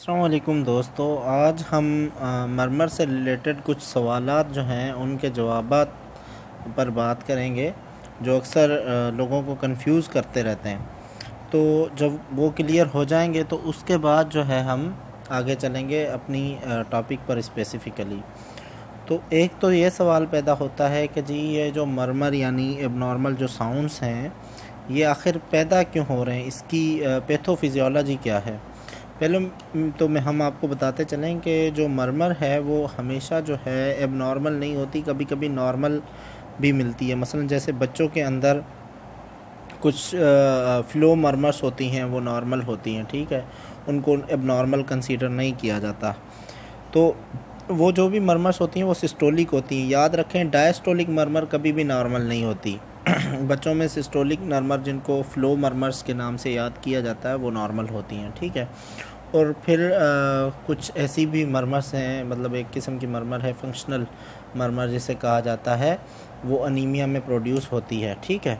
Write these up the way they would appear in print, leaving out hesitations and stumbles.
अस्सलाम वालेकुम दोस्तों। आज हम मरमर से रिलेटेड कुछ सवालात जो हैं उनके जवाबात पर बात करेंगे जो अक्सर लोगों को कंफ्यूज करते रहते हैं। तो जब वो क्लियर हो जाएंगे तो उसके बाद जो है हम आगे चलेंगे अपनी टॉपिक पर स्पेसिफ़िकली। तो एक तो ये सवाल पैदा होता है कि जी ये जो मरमर यानी एबनॉर्मल जो साउंड्स हैं ये आखिर पैदा क्यों हो रहे हैं, इसकी पैथोफिजियोलॉजी क्या है। पहले तो हम आपको बताते चलें कि जो मरमर है वो हमेशा जो है एबनॉर्मल नहीं होती, कभी कभी नॉर्मल भी मिलती है। मसलन जैसे बच्चों के अंदर कुछ फ्लो मरमर्स होती हैं वो नॉर्मल होती हैं, ठीक है, उनको एबनॉर्मल कंसीडर नहीं किया जाता। तो वो जो भी मरमर्स होती हैं वो सिस्टोलिक होती हैं। याद रखें, डायस्टोलिक मरमर कभी भी नॉर्मल नहीं होती। बच्चों में सिस्टोलिक मरमर, जिनको फ्लो मरमर्स के नाम से याद किया जाता है, वो नॉर्मल होती हैं, ठीक है। और फिर कुछ ऐसी भी मरमर्स हैं, मतलब एक किस्म की मरमर है फंक्शनल मरमर जिसे कहा जाता है, वो अनीमिया में प्रोड्यूस होती है, ठीक है।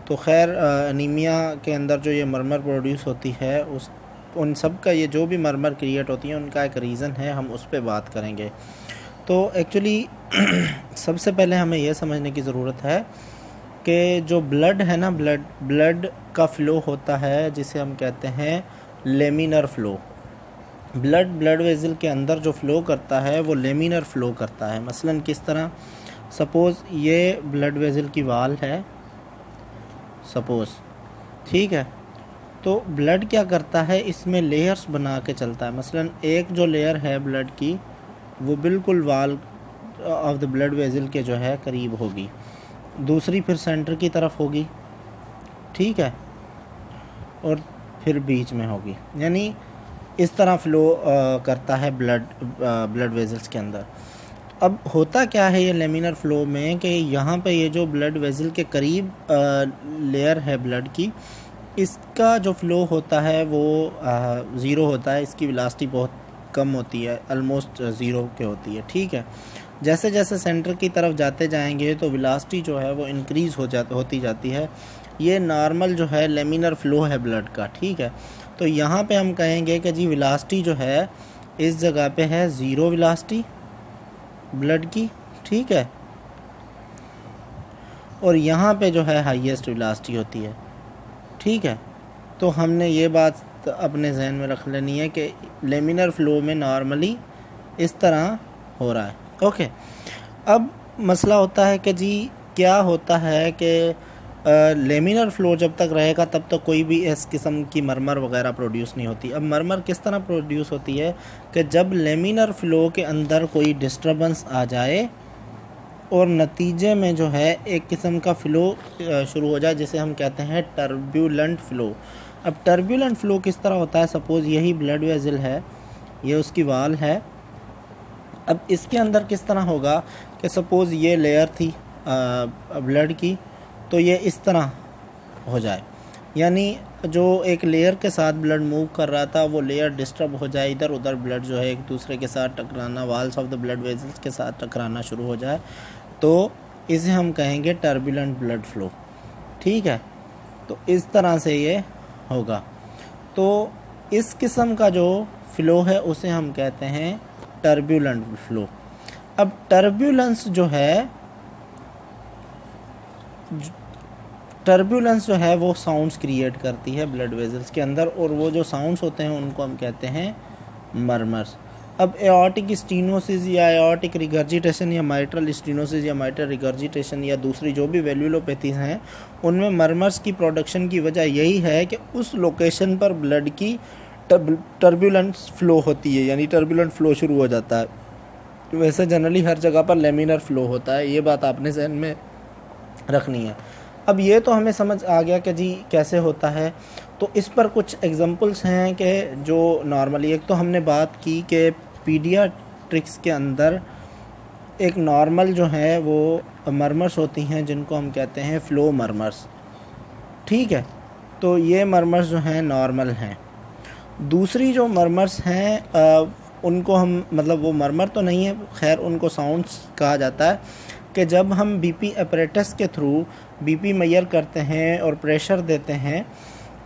तो खैर अनीमिया के अंदर जो ये मरमर प्रोड्यूस होती है उस उन सब का, ये जो भी मरमर क्रिएट होती है उनका एक रीज़न है, हम उस पर बात करेंगे। तो एक्चुअली सबसे पहले हमें यह समझने की ज़रूरत है कि जो ब्लड है ना, ब्लड का फ़्लो होता है जिसे हम कहते हैं लेमिनर फ़्लो। ब्लड वेज़ल के अंदर जो फ़्लो करता है वो लेमिनर फ़्लो करता है। मसलन किस तरह, सपोज़ ये ब्लड वेज़ल की वाल है, सपोज़, ठीक है। तो ब्लड क्या करता है, इसमें लेयर्स बना के चलता है। मसलन एक जो लेयर है ब्लड की वो बिल्कुल wall of the blood vessel के जो है करीब होगी, दूसरी फिर सेंटर की तरफ होगी, ठीक है, और फिर बीच में होगी। यानी इस तरह फ़्लो करता है ब्लड वेज़ल्स के अंदर। अब होता क्या है ये लेमिनर फ़्लो में कि यहाँ पे ये जो ब्लड वेज़ल के करीब लेयर है ब्लड की, इसका जो फ़्लो होता है वो ज़ीरो होता है। इसकी वेलोसिटी बहुत कम होती है, ऑलमोस्ट ज़ीरो के होती है, ठीक है। जैसे जैसे सेंटर की तरफ जाते जाएंगे तो वेलोसिटी जो है वो इंक्रीज़ होती जाती है। ये नॉर्मल जो है लेमिनर फ़्लो है ब्लड का, ठीक है। तो यहाँ पे हम कहेंगे कि जी वेलोसिटी जो है इस जगह पे है ज़ीरो वेलोसिटी ब्लड की, ठीक है, और यहाँ पे जो है हाईएस्ट वेलोसिटी होती है, ठीक है। तो हमने ये बात अपने जहन में रख लेनी है कि लेमिनर फ़्लो में नॉर्मली इस तरह हो रहा है, ओके। अब मसला होता है कि जी क्या होता है कि लेमिनर फ़्लो जब तक रहेगा तब तक कोई भी इस किस्म की मरमर वगैरह प्रोड्यूस नहीं होती। अब मरमर किस तरह प्रोड्यूस होती है कि जब लेमिनर फ़्लो के अंदर कोई डिस्टर्बेंस आ जाए और नतीजे में जो है एक किस्म का फ़्लो शुरू हो जाए, जिसे हम कहते हैं टर्ब्यूलेंट फ़्लो। अब टर्ब्यूलेंट फ़्लो किस तरह होता है, सपोज़ यही ब्लड वेज़ल है, ये उसकी वाल है। अब इसके अंदर किस तरह होगा कि सपोज़ ये लेयर थी ब्लड की, तो ये इस तरह हो जाए, यानी जो एक लेयर के साथ ब्लड मूव कर रहा था वो लेयर डिस्टर्ब हो जाए, इधर उधर ब्लड जो है एक दूसरे के साथ टकराना, walls of the blood vessels के साथ टकराना शुरू हो जाए, तो इसे हम कहेंगे टर्बुलेंट ब्लड फ्लो, ठीक है। तो इस तरह से ये होगा। तो इस किस्म का जो फ़्लो है उसे हम कहते हैं टर्बुलेंट फ़्लो। अब टर्बुलेंस जो है वो साउंड्स क्रिएट करती है ब्लड वेजल्स के अंदर, और वो जो साउंड्स होते हैं उनको हम कहते हैं मरमर्स। अब एओर्टिक स्टीनोसिस या एओर्टिक रिगर्जिटेशन या माइट्रल स्टीनोसिस या माइट्रल रिगर्जिटेशन या दूसरी जो भी वैल्वुलोपैथीज हैं, उनमें मरमर्स की प्रोडक्शन की वजह यही है कि उस लोकेशन पर ब्लड की टर्बुलेंट फ़्लो होती है, यानी टर्बुलेंट फ़्लो शुरू हो जाता है। वैसे जनरली हर जगह पर लेमिनर फ़्लो होता है, ये बात आपने ज़हन में रखनी है। अब ये तो हमें समझ आ गया कि जी कैसे होता है। तो इस पर कुछ एग्जांपल्स हैं कि जो नॉर्मली, एक तो हमने बात की कि पीडियाट्रिक्स के अंदर एक नॉर्मल जो है वो मरमर्स होती हैं जिनको हम कहते हैं फ़्लो मरमर्स, ठीक है। तो ये मरमर्स जो हैं नॉर्मल हैं। दूसरी जो मरमर्स हैं उनको हम, मतलब वो मरमर तो नहीं है, खैर उनको साउंड्स कहा जाता है, कि जब हम बीपी अपरेटस के थ्रू बीपी मेजर करते हैं और प्रेशर देते हैं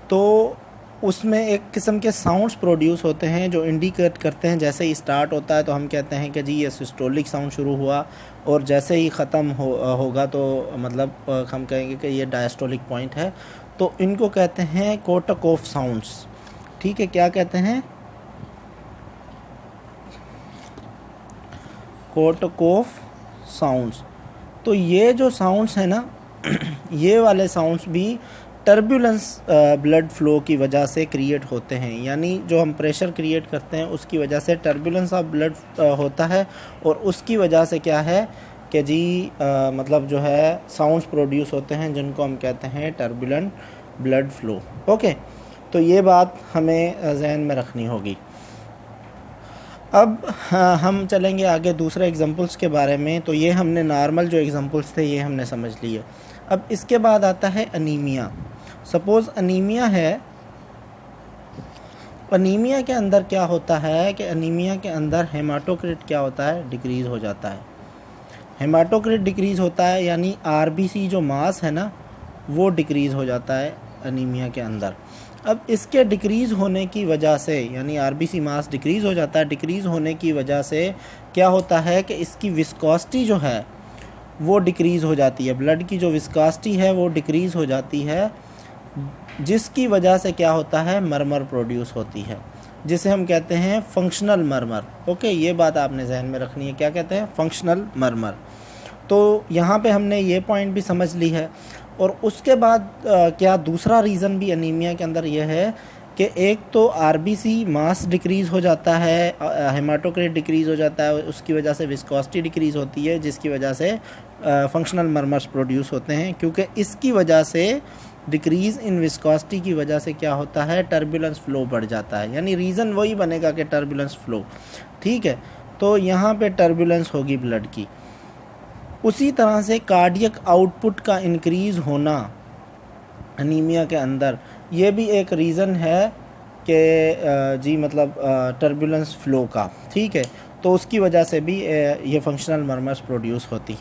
तो उसमें एक किस्म के साउंड्स प्रोड्यूस होते हैं जो इंडिकेट करते हैं, जैसे ही स्टार्ट होता है तो हम कहते हैं कि जी ये सिस्टोलिक साउंड शुरू हुआ, और जैसे ही ख़त्म होगा तो मतलब हम कहेंगे कि ये डायस्टोलिक पॉइंट है। तो इनको कहते हैं कोर्टकोफ साउंड्स। ठीक है, क्या कहते हैं? कोर्टकोफ साउंड्स। तो ये जो साउंड्स हैं ना ये वाले साउंड्स भी टर्बुलेंस ब्लड फ्लो की वजह से क्रिएट होते हैं, यानी जो हम प्रेशर क्रिएट करते हैं उसकी वजह से टर्बुलेंस ऑफ ब्लड होता है, और उसकी वजह से क्या है कि जी मतलब जो है साउंड्स प्रोड्यूस होते हैं जिनको हम कहते हैं टर्बुलेंट ब्लड फ्लो। ओके, तो ये बात हमें जहन में रखनी होगी। अब हम चलेंगे आगे दूसरे एग्जांपल्स के बारे में। तो ये हमने नॉर्मल जो एग्जांपल्स थे ये हमने समझ लिए। अब इसके बाद आता है अनीमिया। सपोज़ अनीमिया है। अनीमिया के अंदर क्या होता है कि अनीमिया के अंदर हेमाटोक्रिट क्या होता है? डिक्रीज़ हो जाता है। हेमाटोक्रिट डिक्रीज़ होता है यानी आरबीसी जो मास है ना वो डिक्रीज़ हो जाता है अनीमिया के अंदर। अब इसके डिक्रीज़ होने की वजह से, यानी आरबीसी मास डिक्रीज़ हो जाता है, डिक्रीज़ होने की वजह से क्या होता है कि इसकी विस्कोसिटी जो है वो डिक्रीज़ हो जाती है। ब्लड की जो विस्कोसिटी है वो डिक्रीज़ हो जाती है, जिसकी वजह से क्या होता है? मरमर प्रोड्यूस होती है, जिसे हम कहते हैं फंक्शनल मरमर। ओके, ये बात आपने जहन में रखनी है, क्या कहते हैं? फंक्शनल मरमर। तो यहाँ पे हमने ये पॉइंट भी समझ ली है। और उसके बाद क्या दूसरा रीज़न भी अनीमिया के अंदर यह है कि एक तो आरबीसी मास डिक्रीज़ हो जाता है, हेमाटोक्रिट डिक्रीज़ हो जाता है, उसकी वजह से विस्कोसिटी डिक्रीज़ होती है, जिसकी वजह से फंक्शनल मरमर्स प्रोड्यूस होते हैं। क्योंकि इसकी वजह से डिक्रीज़ इन विस्कोसिटी की वजह से क्या होता है? टर्बुलेंस फ़्लो बढ़ जाता है, यानी रीज़न वही बनेगा कि टर्बुलेंस फ़्लो। ठीक है, तो यहाँ पे टर्बुलेंस होगी ब्लड की। उसी तरह से कार्डियक आउटपुट का इंक्रीज़ होना अनीमिया के अंदर, ये भी एक रीज़न है कि जी मतलब टर्बुलेंस फ़्लो का। ठीक है, तो उसकी वजह से भी ये फंक्शनल मरमर्स प्रोड्यूस होती हैं।